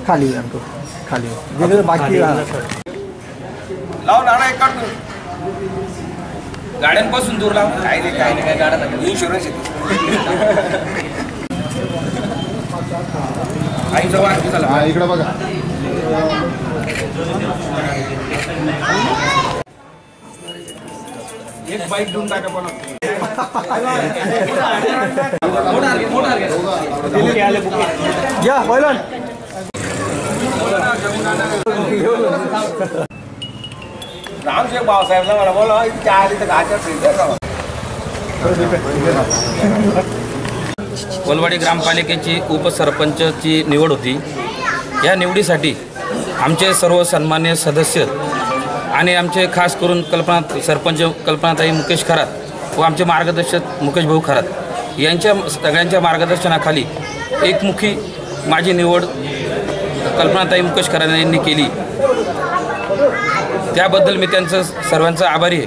खाली आणतो खाली गेले बाकी लाव नाना एक काढतो गाड्यांपासून दूर लाव काय नाही काय गाड्या नाही इन्शुरन्स आईचा वाट चला इकडे बघा एक बाईक देऊन टाका पण या पहिला रामशेख भाऊसाहेबला मला बोला इथे आली तर घाच्या वलवाडी ग्रामपालिकेची उपसरपंचची निवड होती। या निवडीसाठी आमचे सर्व सन्मान्य सदस्य आणि आमचे खास करून सरपंच कल्पनाताई मुकेश खरात व आमचे मार्गदर्शक मुकेश भाऊ खरात यांच्या सगळ्यांच्या मार्गदर्शनाखाली एकमुखी माझी निवड कल्पनाताई मुकेश खरात यांनी केली। त्याबद्दल मी त्यांचं सर्वांचा आभारी आहे।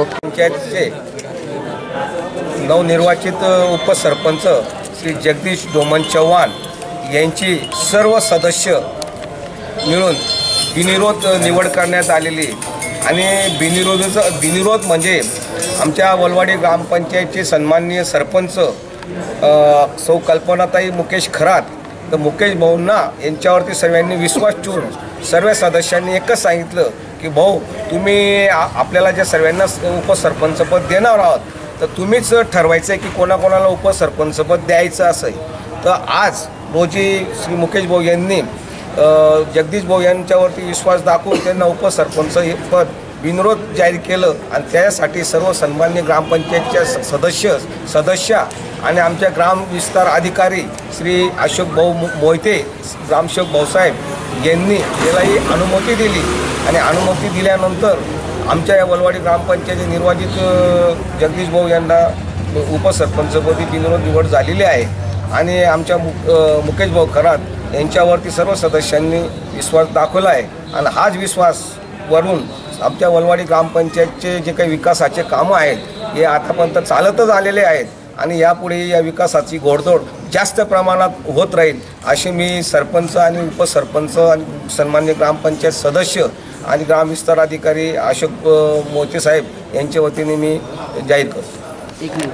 पंचायतचे नवनिर्वाचित उपसरपंच श्री जगदीश डोमन चव्हाण यांची सर्व सदस्य मिळून बिनविरोध निवड करण्यात आलेली आणि बिनविरोध म्हणजे आमच्या वलवाडी ग्रामपंचायतचे सन्माननीय सरपंच सौ कल्पनाताई मुकेश खरात तर मुकेश भाऊंना यांच्यावरती सर्वांनी विश्वास ठेवून सर्व सदस्यांनी एकच सांगितलं की भाऊ तुम्ही आपल्याला ज्या सर्वांना उपसरपंचपद देणार आहोत तर तुम्हीच ठरवायचं आहे की कोणाकोणाला उपसरपंचपद द्यायचं असेल। तर आज रोजी श्री मुकेश भाऊ यांनी जगदीश भाऊ यांच्यावरती विश्वास दाखवून त्यांना उपसरपंच हे पद बिनविरोध जाहीर केलं आणि त्यासाठी सर्व सन्मान्य ग्रामपंचायतच्या सदस्य आणि आमच्या ग्राम विस्तार अधिकारी श्री अशोक भाऊ मोहिते ग्रामसेवक भाऊसाहेब यांनी यालाही अनुमती दिली आणि अनुमती दिल्यानंतर आमच्या या वलवाडी ग्रामपंचायती निर्वाचित जगदीश भाऊ यांना उपसरपंचपदी बिनविरोध निवड झालेली आहे आणि आमच्या मुकेश भाऊ खरात यांच्यावरती सर्व सदस्यांनी विश्वास दाखवला आहे आणि हाच विश्वास वरून आमच्या वलवाडी ग्रामपंचायतचे जे काही विकासाचे कामं आहेत हे आतापर्यंत चालतच आलेले आहेत आणि यापुढे या विकासाची घोडदौड जास्त प्रमाणात होत राहील असे मी सरपंच आणि उपसरपंच आणि सन्मान्य ग्रामपंचायत सदस्य आणि ग्राम विस्तार अधिकारी अशोक मोहिते साहेब यांच्या वतीने मी जाहीर करतो।